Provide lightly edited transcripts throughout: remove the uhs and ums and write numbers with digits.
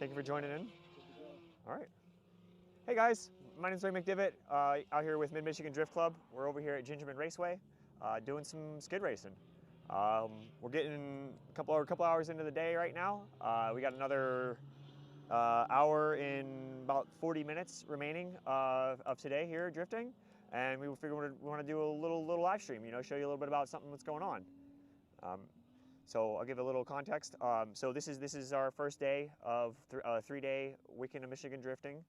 Thank you for joining in. All right. Hey guys, my name is Ray McDivitt, out here with Mid-Michigan Drift Club. We're over here at Gingerman Raceway, doing some skid racing. We're getting a couple hours into the day right now. We got another hour in about 40 minutes remaining of today here drifting, and we figured we want to do a little live stream. You know, show you a little bit about something that's going on. So I'll give a little context. So this is our first day of a 3-day weekend of Michigan drifting.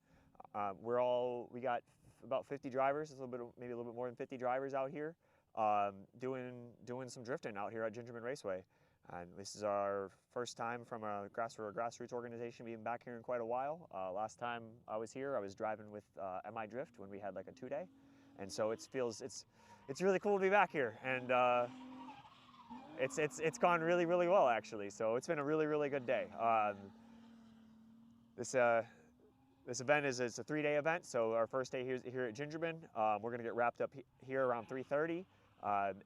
We got about 50 drivers, maybe a little bit more than 50 drivers out here, doing some drifting out here at Gingerman Raceway. And this is our first time from a grassroots organization being back here in quite a while. Last time I was here, I was driving with MI Drift when we had like a 2-day, and so it's really cool to be back here, and it's gone really well actually. So it's been a really good day. This event is a 3-day event, so our first day here at Gingerman. We're going to get wrapped up here around 3:30,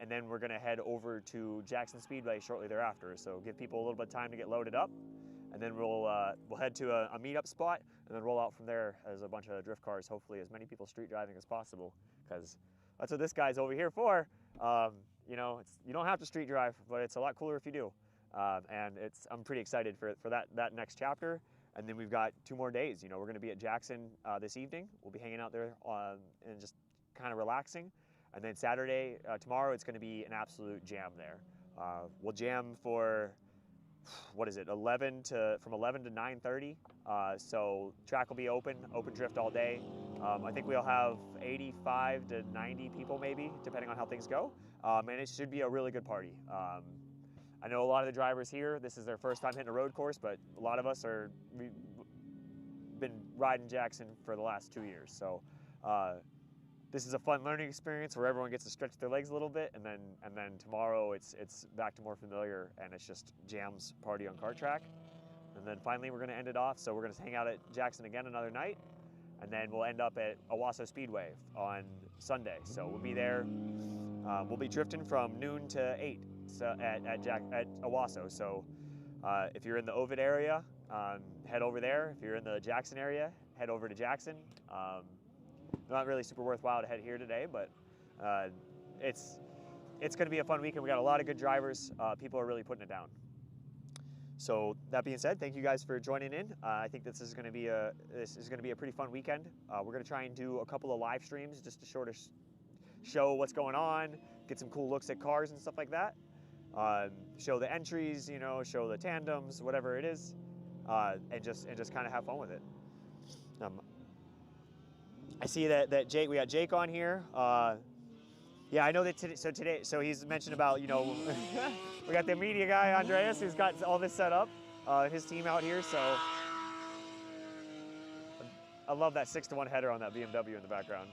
and then we're going to head over to Jackson Speedway shortly thereafter. So give people a little bit of time to get loaded up, and then we'll head to a meetup spot, and then roll out from there as a bunch of drift cars. Hopefully, as many people street driving as possible, because that's what this guy's over here for. You know, you don't have to street drive, but it's a lot cooler if you do. And I'm pretty excited for that next chapter. And then we've got 2 more days. You know, we're going to be at Jackson this evening. We'll be hanging out there and just kind of relaxing. And then Saturday, tomorrow, it's going to be an absolute jam there. We'll jam for, what is it, from 11 to 9:30. So track will be open drift all day. I think we'll have 85 to 90 people maybe, depending on how things go. And it should be a really good party. I know a lot of the drivers here, this is their first time hitting a road course, but a lot of us we've been riding Jackson for the last 2 years. So this is a fun learning experience where everyone gets to stretch their legs a little bit, and then tomorrow it's back to more familiar, and it's just jams, party on kart track. And then finally we're going to end it off, so we're going to hang out at Jackson again another night, and then we'll end up at Owosso Speedway on Sunday. So we'll be there. We'll be drifting from noon to 8 at Owosso. So if you're in the Ovid area, head over there. If you're in the Jackson area, head over to Jackson. Not really super worthwhile to head here today, but it's going to be a fun weekend. We got a lot of good drivers. People are really putting it down. So that being said, thank you guys for joining in. I think this is going to be a pretty fun weekend. We're going to try and do a couple of live streams just to sort of show what's going on, get some cool looks at cars and stuff like that. Show the entries, you know, show the tandems, whatever it is, and just kind of have fun with it. I see that Jake, we got Jake on here. Yeah, I know that today, so he's mentioned about, you know, we got the media guy, Andreas, who's got all this set up, his team out here, so. I love that 6-to-1 header on that BMW in the background.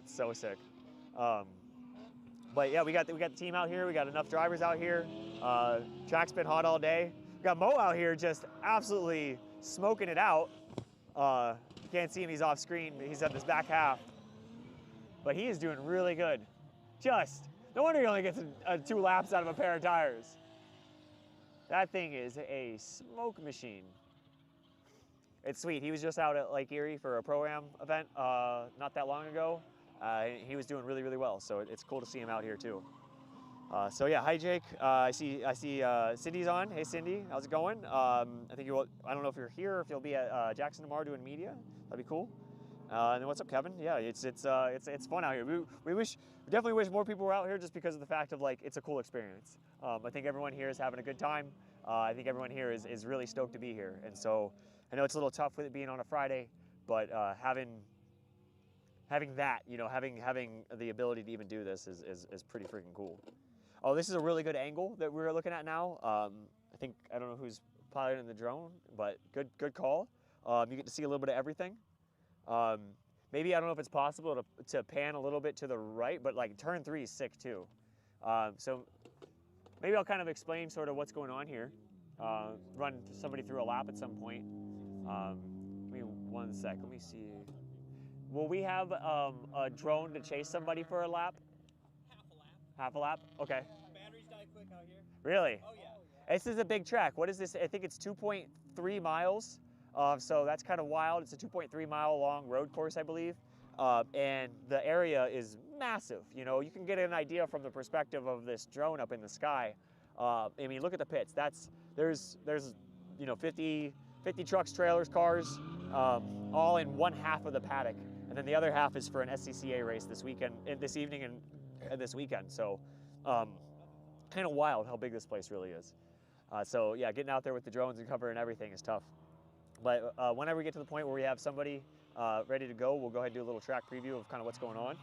It's so sick. But yeah, we got the team out here. We got enough drivers out here. Track's been hot all day. We got Mo out here just absolutely smoking it out. You can't see him, he's off screen. He's at this back half. But he is doing really good. No wonder he only gets 2 laps out of a pair of tires. That thing is a smoke machine. It's sweet. He was just out at Lake Erie for a Pro-Am event not that long ago. He was doing really well, so it's cool to see him out here too. So yeah, hi Jake. I see Cindy's on. Hey Cindy, how's it going? I don't know if you're here or if you'll be at Jackson tomorrow doing media. That'd be cool. And then what's up, Kevin? Yeah, it's fun out here. We definitely wish more people were out here just because of the fact of like it's a cool experience. I think everyone here is having a good time. I think everyone here is really stoked to be here, and so I know it's a little tough with it being on a Friday, but having that, you know, having the ability to even do this is pretty freaking cool. Oh, this is a really good angle that we're looking at now. I don't know who's piloting the drone, but good call. You get to see a little bit of everything. Maybe, I don't know if it's possible to pan a little bit to the right, but like turn 3 is sick too. So maybe I'll kind of explain sort of what's going on here. Run somebody through a lap at some point. Give me 1 sec, let me see. Will we have a drone to chase somebody for a lap? Half a lap. Half a lap? Okay. Batteries die quick out here. Really? Oh yeah. This is a big track. What is this? I think it's 2.3 miles. So that's kind of wild. It's a 2.3 mile long road course, I believe. And the area is massive. You know, you can get an idea from the perspective of this drone up in the sky. I mean, look at the pits. There's you know, 50 trucks, trailers, cars, all in one half of the paddock. And then the other half is for an SCCA race this weekend, this evening and this weekend. So kind of wild how big this place really is. So yeah, getting out there with the drones and cover and everything is tough. But whenever we get to the point where we have somebody ready to go, we'll go ahead and do a little track preview of kind of what's going on.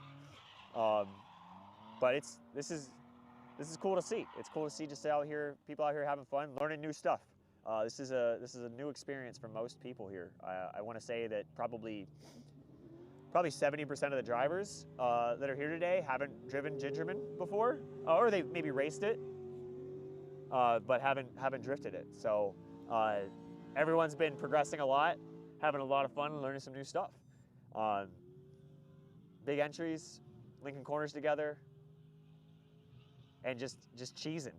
But this is cool to see. It's cool to see just out here, people out here having fun, learning new stuff. This is a new experience for most people here. I want to say that probably 70% of the drivers that are here today haven't driven Gingerman before, or they've maybe raced it, but haven't drifted it. So everyone's been progressing a lot, having a lot of fun, and learning some new stuff. Big entries, linking corners together, and just cheesing.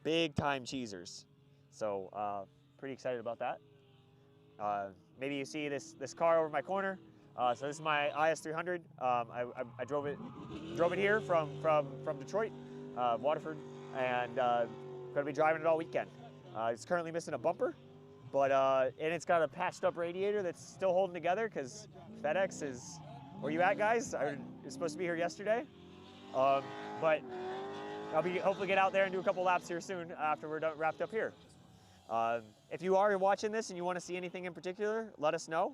Big time cheesers. So pretty excited about that. Maybe you see this car over my corner. So this is my IS300. I drove it here from Detroit, Waterford, and going to be driving it all weekend. It's currently missing a bumper, but and it's got a patched up radiator that's still holding together because FedEx is. Where you at, guys? You're supposed to be here yesterday, but I'll be hopefully get out there and do a couple laps here soon after we're done, wrapped up here. If you are watching this and you want to see anything in particular, let us know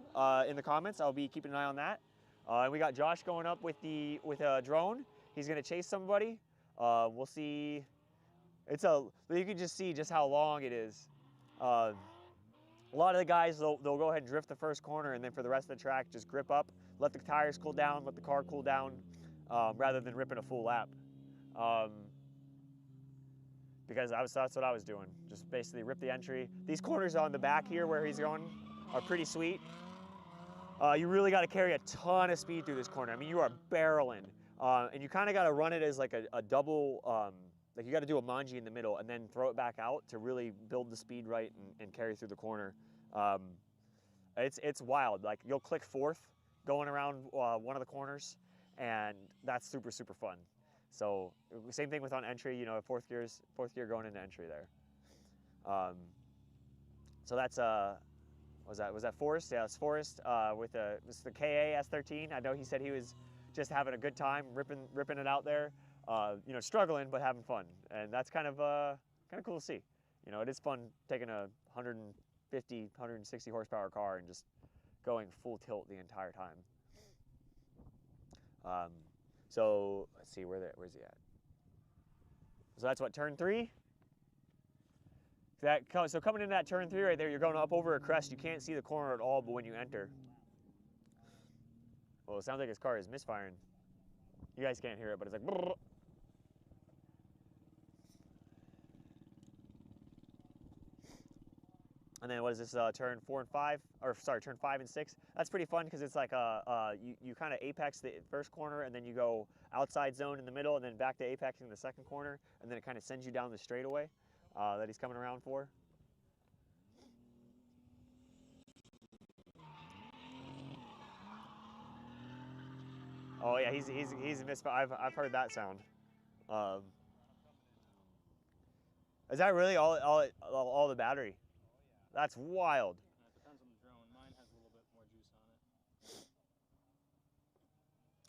in the comments. I'll be keeping an eye on that. And we got Josh going up with a drone. He's going to chase somebody. We'll see. You can just see just how long it is. A lot of the guys, they'll go ahead and drift the first corner, and then for the rest of the track, just grip up, let the tires cool down, let the car cool down, rather than ripping a full lap. Because that's what I was doing. Just basically rip the entry. These corners on the back here where he's going are pretty sweet. You really got to carry a ton of speed through this corner. I mean, you are barreling. And you kind of got to run it as like a double, like you got to do a manji in the middle and then throw it back out to really build the speed right and carry through the corner. It's wild. Like you'll click fourth going around one of the corners, and that's super, super fun. So same thing with on entry, you know, fourth gear going into entry there. So that's was that Forrest? Yeah, it's Forrest with the KA S13. I know he said he was just having a good time ripping it out there. You know, struggling but having fun, and that's kind of cool to see. You know, it is fun taking a 150, 160 horsepower car and just going full tilt the entire time. So let's see, where's he at? So that's what, turn 3? So coming into that turn 3 right there, you're going up over a crest. You can't see the corner at all, but when you enter, well, it sounds like his car is misfiring. You guys can't hear it, but it's like. Brrr. And then what is this, turn 4 and 5, or sorry, turn 5 and 6? That's pretty fun because it's like you kind of apex the first corner, and then you go outside zone in the middle, and then back to apexing the second corner, and then it kind of sends you down the straightaway that he's coming around for. Oh yeah, he's I've heard that sound. Is that really all the battery? That's wild. It depends on the drone. Mine has a little bit more juice on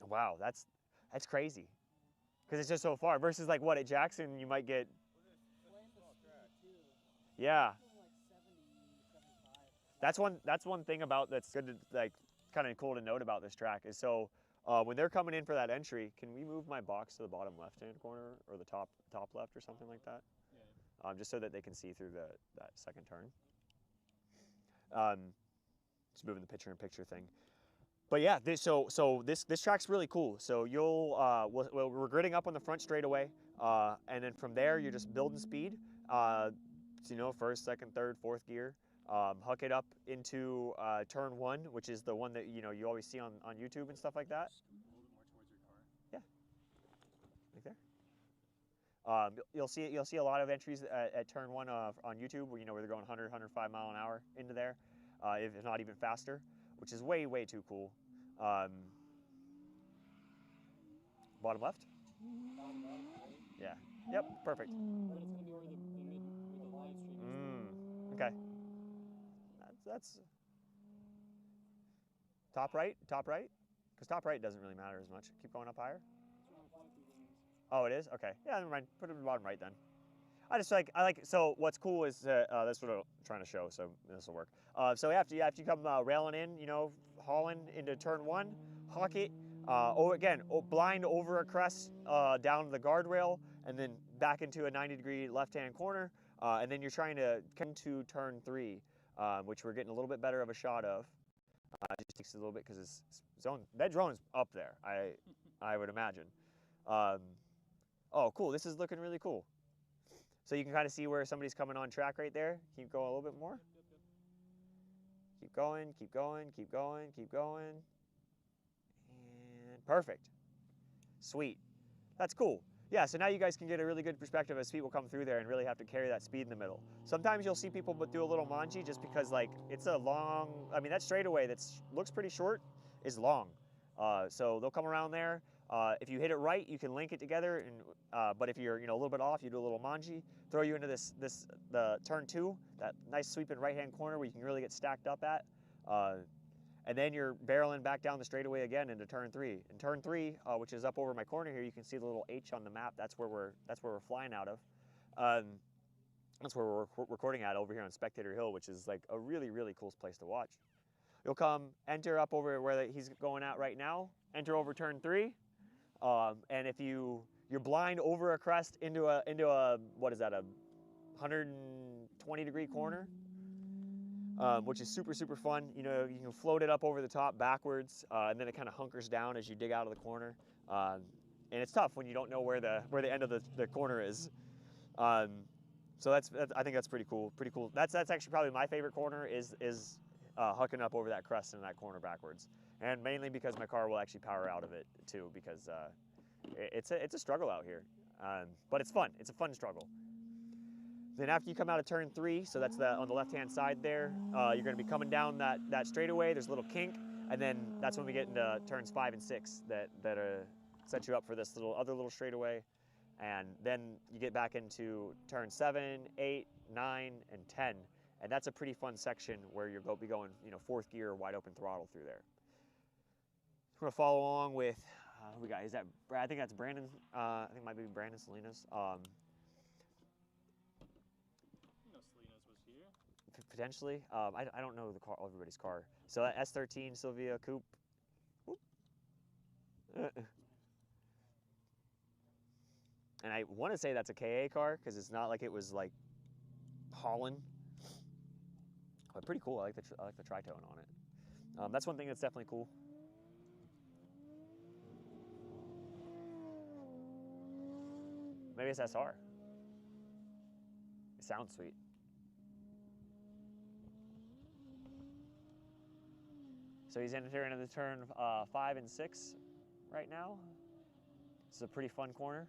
it. Wow, that's crazy. Because it's just so far. Versus like what, at Jackson you might get. Yeah. That's one thing about that's good to, like, kind of cool to note about this track is so when they're coming in for that entry, can we move my box to the bottom left-hand corner or the top left or something like that? Yeah. Just so that they can see through that second turn. Just moving the picture-in-picture thing. But yeah, this track's really cool. So we're gridding up on the front straightaway, and then from there you're just building speed. So, you know, first, second, third, fourth gear. Huck it up into turn 1, which is the one that you always see on YouTube and stuff like that. A little bit more towards your car. Yeah, right there. You'll see a lot of entries at turn 1 on YouTube where where they're going 100, 105 mile an hour into there, if not even faster, which is way too cool. Bottom left. Yeah. Yep. Perfect. But it's gonna be over the mid where the live stream is. Okay. That's top right, because top right doesn't really matter as much. Keep going up higher. Oh, it is? Okay. Yeah, never mind. Put it in the bottom right then. I like. So what's cool is that's what I'm trying to show. So this will work. So after you come railing in, hauling into turn 1, huck it. Blind over a crest down to the guardrail, and then back into a 90-degree left-hand corner, and then you're trying to come to turn 3, which we're getting a little bit better of a shot of. It just takes a little bit because that drone's up there. I would imagine. Oh, cool. This is looking really cool. So you can kind of see where somebody's coming on track right there. Keep going a little bit more. Keep going, keep going, keep going, keep going. And perfect. Sweet. That's cool. Yeah, so now you guys can get a really good perspective as people come through there and really have to carry that speed in the middle. Sometimes you'll see people do a little manji just because it's a long, that straightaway that looks pretty short is long. So they'll come around there. If you hit it right, you can link it together, but if you're a little bit off, you do a little manji, throw you into the turn 2, that nice sweeping right-hand corner where you can really get stacked up at, and then you're barreling back down the straightaway again into turn 3. In turn 3, which is up over my corner here, you can see the little H on the map. That's where we're flying out of. That's where we're recording at over here on Spectator Hill, which is like a really cool place to watch. You'll come enter up over where he's going at right now. Enter over turn 3. And if you're blind over a crest into a what is that, a 120-degree corner, which is super fun. You can float it up over the top backwards, and then it kind of hunkers down as you dig out of the corner. And it's tough when you don't know where the end of the corner is. So I think that's pretty cool. Pretty cool. That's actually probably my favorite corner is hucking up over that crest in that corner backwards. And mainly because my car will actually power out of it too, because it's a struggle out here, but it's fun. It's a fun struggle. Then after you come out of turn 3, so that's on the left-hand side there, you're going to be coming down that straightaway. There's a little kink, and then that's when we get into turns 5 and 6 that set you up for this other little straightaway, and then you get back into turn 7, 8, 9, and 10, and that's a pretty fun section where you're going to be going 4th gear, wide open throttle through there. We're gonna follow along with who we got. Is that I think that's Brandon. I think it might be Brandon Salinas. Salinas was here. Potentially. I don't know everybody's car. So that S13 Sylvia Coupe. And I want to say that's a KA car because it's not like it was like hauling. But pretty cool. I like the tritone on it. That's one thing that's definitely cool. Maybe it's SR. It sounds sweet. So he's entering into the turn 5 and 6 right now. This is a pretty fun corner.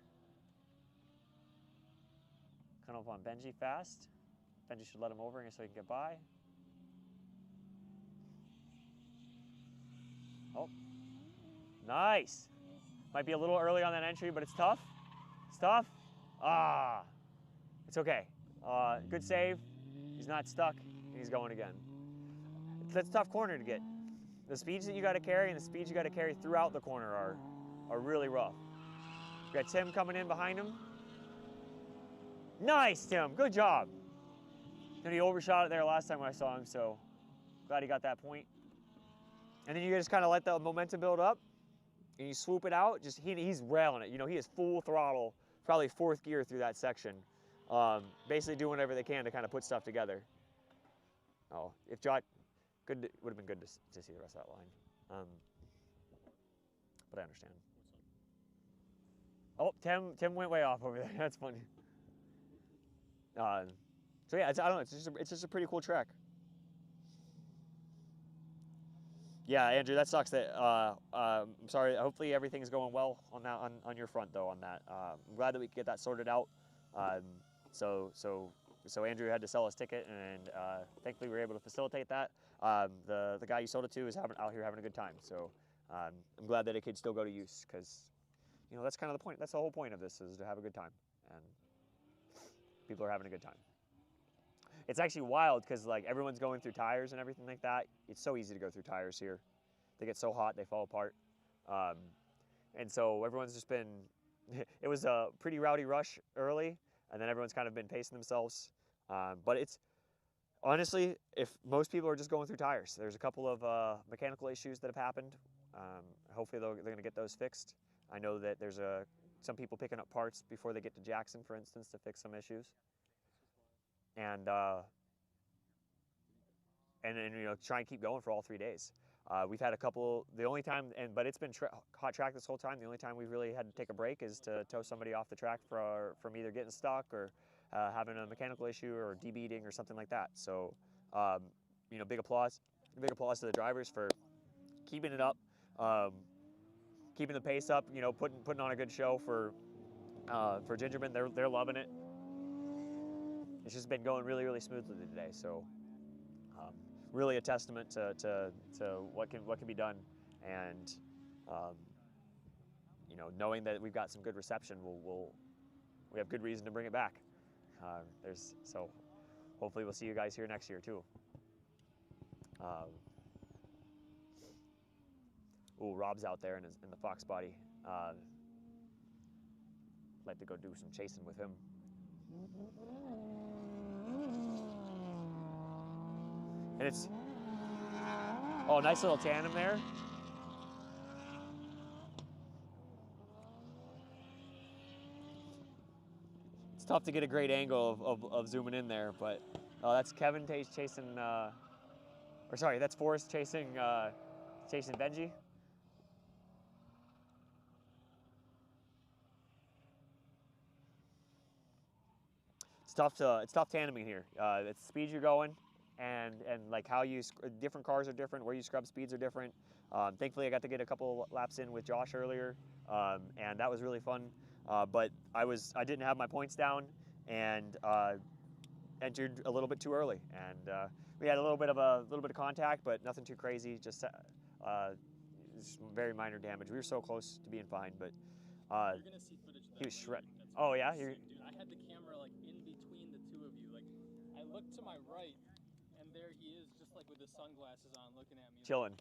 Coming up on Benji fast. Benji should let him over so he can get by. Oh, nice. Might be a little early on that entry, but it's tough. It's tough. Ah, it's okay. Good save. He's not stuck, and he's going again. That's a tough corner to get. The speeds that you got to carry and the speeds you got to carry throughout the corner are really rough. We got Tim coming in behind him. Nice, Tim. Good job. And he overshot it there last time I saw him, so glad he got that point. And then you just kind of let the momentum build up, and you swoop it out. He's railing it. He is full throttle, probably 4th gear through that section. Basically doing whatever they can to kind of put stuff together. Oh, if Jot, would have been good to see the rest of that line. But I understand. Oh, Tim went way off over there. That's funny. So yeah, I don't know. It's just a pretty cool track. Yeah, Andrew, that sucks. That I'm sorry. Hopefully everything's going well on that on your front though. On that, I'm glad that we could get that sorted out. Um, so Andrew had to sell his ticket, and thankfully we were able to facilitate that. The guy you sold it to is out here having a good time. So I'm glad that it could still go to use, because you know that's kind of the point. That's the whole point of this, is to have a good time, and people are having a good time. It's actually wild because like everyone's going through tires and everything like that. It's so easy to go through tires here. They get so hot, they fall apart. And so everyone's just been, it was a pretty rowdy rush early, and then everyone's kind of been pacing themselves. But it's, honestly, if most people are just going through tires. There's a couple of mechanical issues that have happened. Hopefully they're gonna get those fixed. I know that there's some people picking up parts before they get to Jackson, for instance, to fix some issues. And then you know, try and keep going for all 3 days. We've had a couple. The only time, but it's been hot track this whole time. The only time we've really had to take a break is to tow somebody off the track from either getting stuck or having a mechanical issue or debeating or something like that. So you know, big applause to the drivers for keeping it up, keeping the pace up. You know, putting on a good show for Gingerman. They're loving it. It's just been going really, really smoothly today. So really a testament to what can be done, and you know, knowing that we've got some good reception, we have good reason to bring it back. So hopefully we'll see you guys here next year too. Ooh, Rob's out there in the Fox body. Like to go do some chasing with him. And it's, oh, nice little tandem there. It's tough to get a great angle of zooming in there, but that's Kevin chasing, or sorry, that's Forrest chasing Benji. It's tough tandeming here. It's the speed you're going, and like how different cars are different, where you scrub speeds are different. Thankfully I got to get a couple laps in with Josh earlier, and that was really fun. But I didn't have my points down, and entered a little bit too early, and we had a little bit of contact, but nothing too crazy. Just very minor damage. We were so close to being fine, but You're gonna see footage of that he was later. shredded. That's Oh yeah, dude, I had the camera like in between the two of you. Like, I looked to my right, and there he is, just like with his sunglasses on, looking at me. chilling.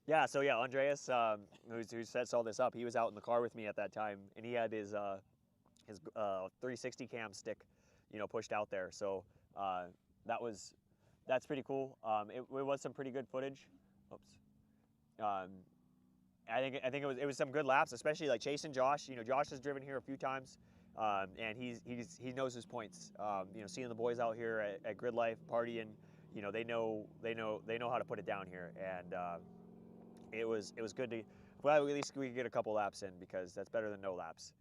Yeah, so yeah, Andreas, who sets all this up, he was out in the car with me at that time, and he had his 360 cam stick, you know, pushed out there. So that's pretty cool. It was some pretty good footage. Oops. I think it was some good laps, especially like chasing Josh. You know, Josh has driven here a few times, and he knows his points. You know, seeing the boys out here at Grid Life partying, you know, they know how to put it down here, and it was good to. Well, at least we could get a couple laps in, because that's better than no laps.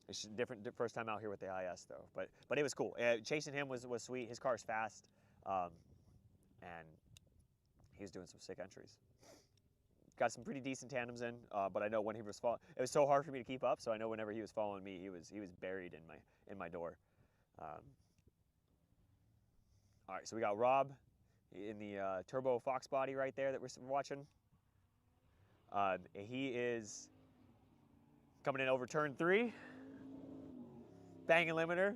It's different first time out here with the IS though, but it was cool. Chasing him was sweet. His car's fast, and he was doing some sick entries. Got some pretty decent tandems in, but I know when he was following, it was so hard for me to keep up. So I know whenever he was following me, he was buried in my door. All right, so we got Rob in the turbo Fox body right there that we're watching. He is coming in over turn 3, banging limiter.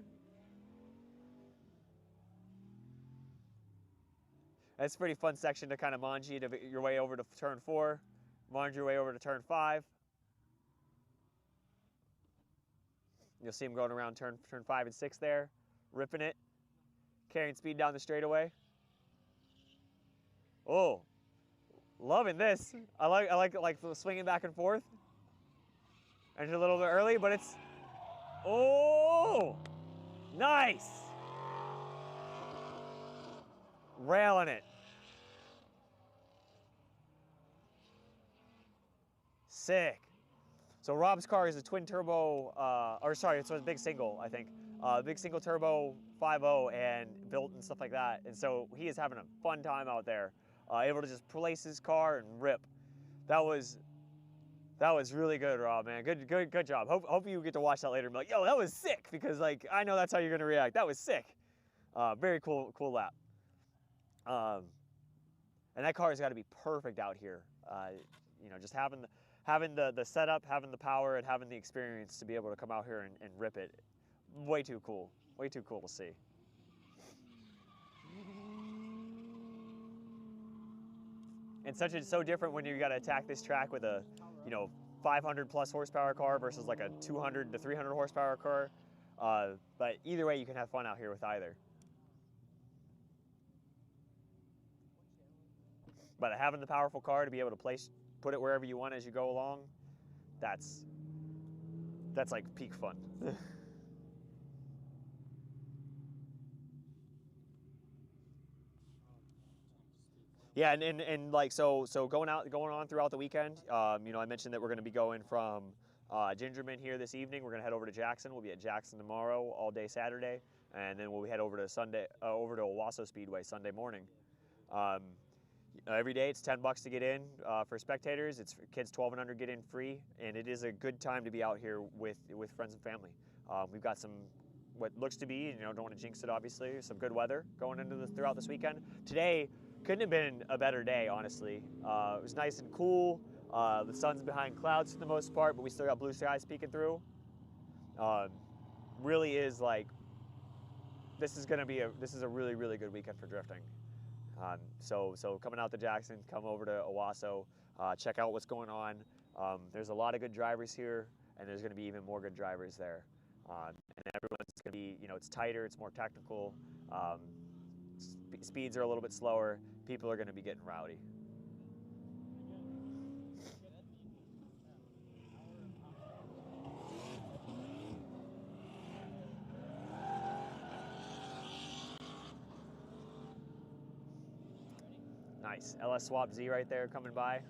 That's a pretty fun section to kind of manji your way over to turn 4, manji your way over to turn 5. You'll see him going around turn 5 and 6 there, ripping it, carrying speed down the straightaway. Oh, loving this. I like swinging back and forth. Entered a little bit early, but it's, oh, nice. Railing it. Sick. So Rob's car is a twin turbo, or sorry, it's a big single, I think. Big single turbo 5.0 and built and stuff like that. And so he is having a fun time out there, able to just place his car and rip. That was really good, Rob, man. Good job. Hope you get to watch that later and be like, yo, that was sick, because like I know that's how you're gonna react. That was sick. Very cool lap. And that car has got to be perfect out here. You know, just having the setup, having the power, and having the experience to be able to come out here and rip it. Way too cool. Way too cool to see. And so different when you got to attack this track with a, you know, 500 plus horsepower car versus like a 200 to 300 horsepower car. But either way, you can have fun out here with either. But having the powerful car to be able to put it wherever you want as you go along, that's like peak fun. Yeah, and like so going on throughout the weekend. You know, I mentioned that we're going to be going from Gingerman here this evening. We're going to head over to Jackson. We'll be at Jackson tomorrow, all day Saturday, and then we'll head over to Owosso Speedway Sunday morning. Every day it's $10 to get in for spectators. It's for kids 12 and under get in free, and it is a good time to be out here with friends and family. We've got some what looks to be, you know, don't want to jinx it obviously, some good weather going into throughout this weekend. Today couldn't have been a better day, honestly. It was nice and cool. The sun's behind clouds for the most part, but we still got blue skies peeking through. Really is like, this is a really good weekend for drifting. So coming out to Jackson, come over to Owosso, check out what's going on. There's a lot of good drivers here, and there's going to be even more good drivers there. And everyone's going to be, you know, it's tighter, it's more technical. Speeds are a little bit slower. People are going to be getting rowdy. Nice. LS Swap Z right there coming by.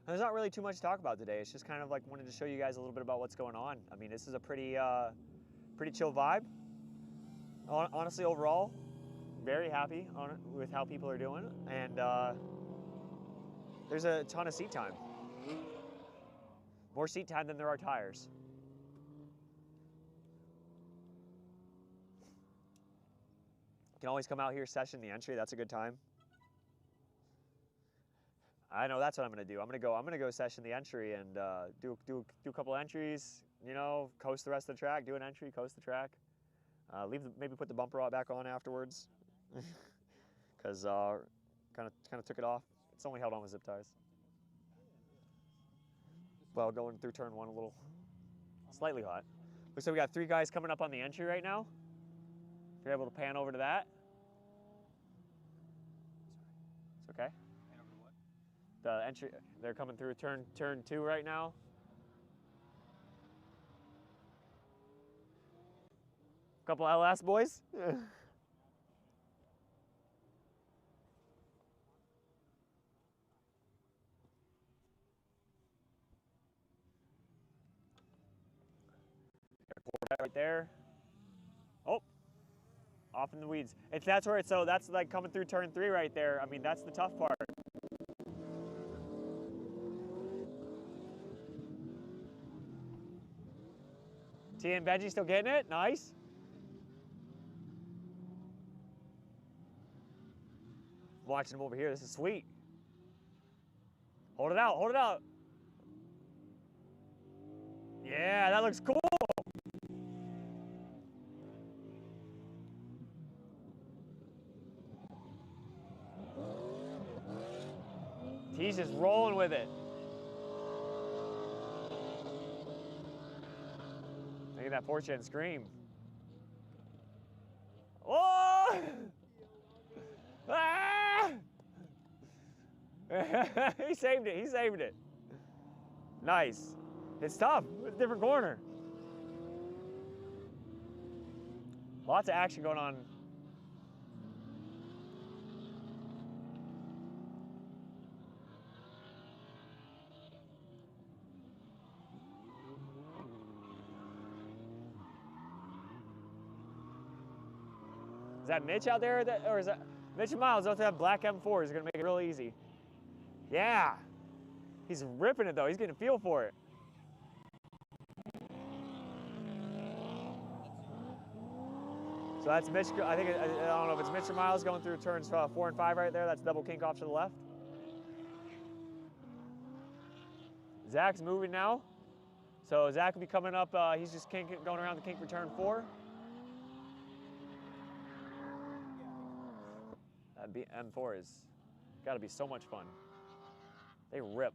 And there's not really too much to talk about today. It's just kind of like wanted to show you guys a little bit about what's going on. I mean, this is a pretty chill vibe. Honestly, overall, very happy with how people are doing. And there's a ton of seat time. More seat time than there are tires. You can always come out here, session the entry. That's a good time. I know that's what I'm gonna do. I'm gonna go session the entry and do a couple entries. You know, coast the rest of the track. Do an entry, coast the track. Maybe put the bumper out back on afterwards, because kind of took it off. It's only held on with zip ties. Well, going through turn one a little slightly hot. Looks like we got 3 guys coming up on the entry right now. If you're able to pan over to that. It's okay. Pan over to what? The entry, they're coming through turn 2 right now. Couple LS boys. Right there. Oh, off in the weeds. That's like coming through turn 3 right there. I mean, that's the tough part. T and Benji still getting it? Nice. I'm watching him over here. This is sweet. Hold it out, hold it out. Yeah, that looks cool. He's just rolling with it. Look at that Porsche and scream. Oh! Ah! He saved it, he saved it. Nice. It's tough, it's a different corner. Lots of action going on. Is that Mitch out there, or is that Mitch and Miles? Both have black M4s. He's gonna make it real easy. Yeah, he's ripping it though. He's getting a feel for it. So that's Mitch. I think I don't know if it's Mitch or Miles going through turns 4 and 5 right there. That's double kink off to the left. Zach's moving now. So Zach will be coming up. He's just going around the kink for turn 4. That M4 has got to be so much fun. They rip.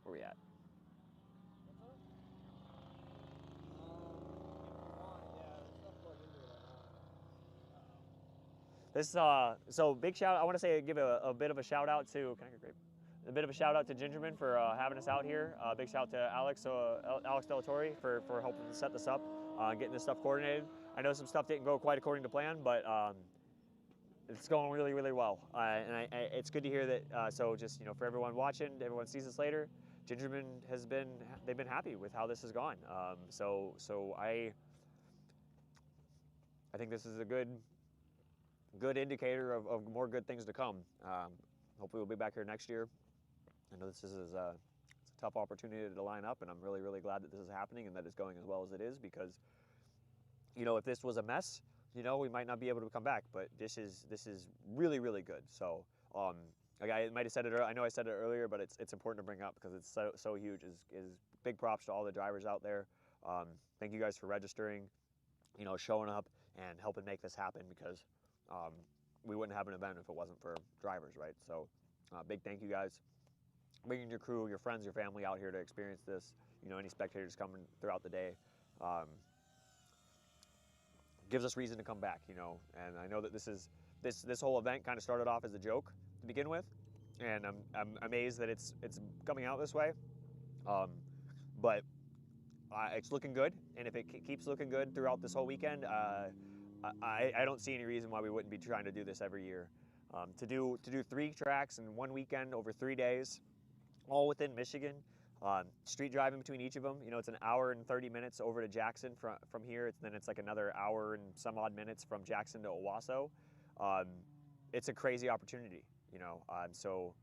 Where we at? This so big shout. I want to say give a bit of a shout out to. Can I get grape? A bit of a shout out to Gingerman for having us out here. Big shout out to Alex Delatorre for helping set this up, getting this stuff coordinated. I know some stuff didn't go quite according to plan, but it's going really, really well. And it's good to hear that. So just for everyone watching, everyone sees this later. Gingerman they've been happy with how this has gone. So I think this is a good indicator of more good things to come. Hopefully we'll be back here next year. I know this is it's a tough opportunity to line up, and I'm really, really glad that this is happening and that it's going as well as it is, because if this was a mess, we might not be able to come back. But this is really, really good. So I might have said it. I know I said it earlier, but it's important to bring up because it's so huge. Is big props to all the drivers out there. Thank you guys for registering, showing up and helping make this happen, because we wouldn't have an event if it wasn't for drivers, right? So big thank you guys. Bringing your crew, your friends, your family out here to experience this. Any spectators coming throughout the day gives us reason to come back, And I know that this whole event kind of started off as a joke to begin with, and I'm amazed that it's coming out this way. But it's looking good, and if it keeps looking good throughout this whole weekend, I don't see any reason why we wouldn't be trying to do this every year. To do 3 tracks in one weekend over 3 days, all within Michigan, street driving between each of them. It's an hour and 30 minutes over to Jackson from here. Then it's like another hour and some odd minutes from Jackson to Owosso. It's a crazy opportunity, so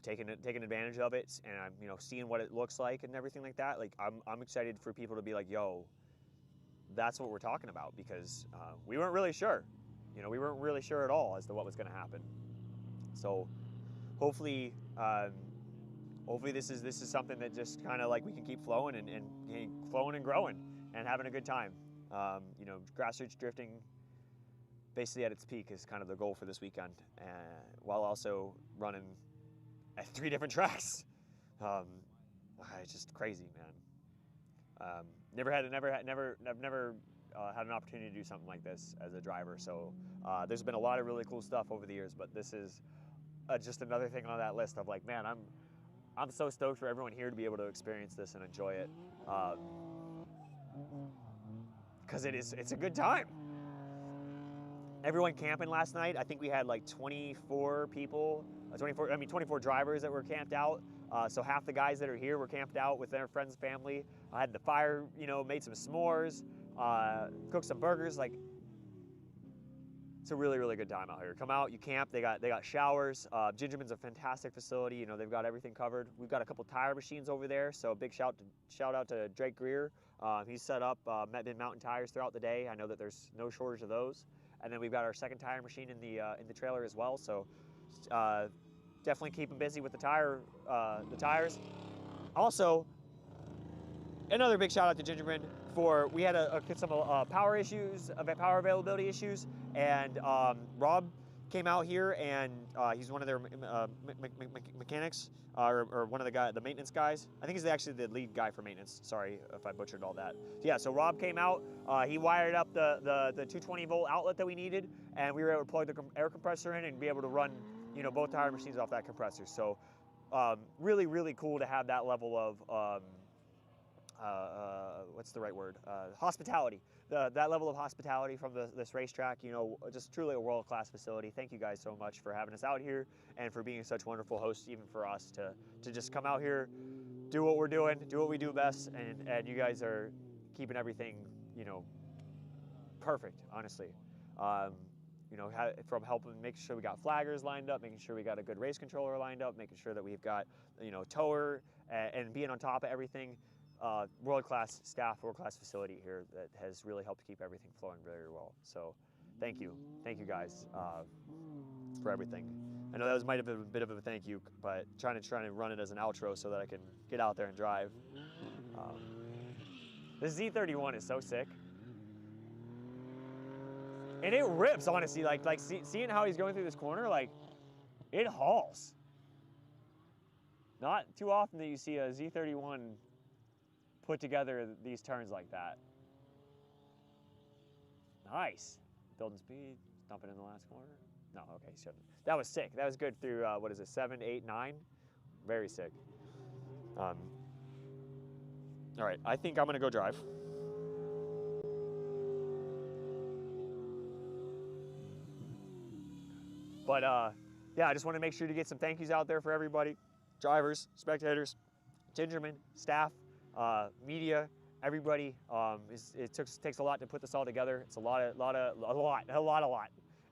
taking advantage of it, and I'm seeing what it looks like and everything like that. Like I'm excited for people to be like, yo, that's what we're talking about, because we weren't really sure. We weren't really sure at all as to what was going to happen. So hopefully this is something that just kind of like we can keep flowing and flowing and growing and having a good time. Grassroots drifting basically at its peak is kind of the goal for this weekend, while also running at 3 different tracks. It's just crazy, man. Never had an opportunity to do something like this as a driver. So there's been a lot of really cool stuff over the years, but this is just another thing on that list of like, man, I'm so stoked for everyone here to be able to experience this and enjoy it, because it's a good time. Everyone camping last night. I think we had like 24 drivers that were camped out. So half the guys that are here were camped out with their friends and family. I had the fire, made some s'mores, cooked some burgers. Like, it's a really, really good time out here. Come out, you camp. They got showers. Gingerman's a fantastic facility. They've got everything covered. We've got a couple tire machines over there. So big shout out to Drake Greer. He's set up mid-mountain tires throughout the day. I know that there's no shortage of those. And then we've got our second tire machine in the trailer as well. So definitely keep them busy with the tires. Also, another big shout out to Gingerman we had some power availability issues, and Rob came out here, and he's one of their mechanics, or one of the maintenance guys. I think he's actually the lead guy for maintenance. Sorry if I butchered all that. Yeah, so Rob came out. He wired up the 220 volt outlet that we needed, and we were able to plug the air compressor in and be able to run both tire machines off that compressor. So really, really cool to have that level of what's the right word? Hospitality. That level of hospitality from this racetrack, just truly a world-class facility. Thank you guys so much for having us out here and for being such wonderful hosts, even for us to just come out here, do what we're doing, do what we do best, and you guys are keeping everything, perfect, honestly. You know, from helping make sure we got flaggers lined up, making sure we got a good race controller lined up, making sure that we've got, you know, tower, and being on top of everything. World-class staff, world-class facility here that has really helped keep everything flowing very well. So thank you guys for everything. I know that might have been a bit of a thank you, but trying to run it as an outro so that I can get out there and drive. This Z31 is so sick. And it rips, honestly. Like seeing how he's going through this corner, like, it hauls. Not too often that you see a Z31 put together these turns like that. Nice. Building speed, dumping in the last corner. No, okay, he shouldn't. That was sick. That was good through, what is it, 7, 8, 9? Very sick. All right, I think I'm gonna go drive. But yeah, I just want to make sure to get some thank yous out there for everybody. Drivers, spectators, Gingerman, staff, media, everybody. It takes a lot to put this all together. It's a lot. It's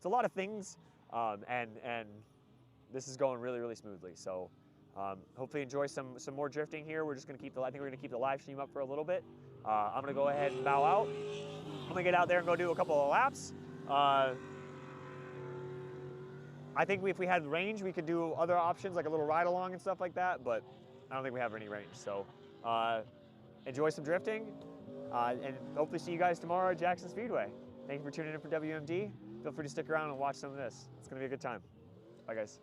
a lot of things, and this is going really, really smoothly. So hopefully enjoy some more drifting here. We're just gonna keep I think we're gonna keep the live stream up for a little bit. I'm gonna go ahead and bow out. I'm gonna get out there and go do a couple of laps. I think if we had range, we could do other options like a little ride along and stuff like that, but I don't think we have any range. So enjoy some drifting, and hopefully see you guys tomorrow at Jackson Speedway. Thank you for tuning in for WMD. Feel free to stick around and watch some of this. It's gonna be a good time. Bye, guys.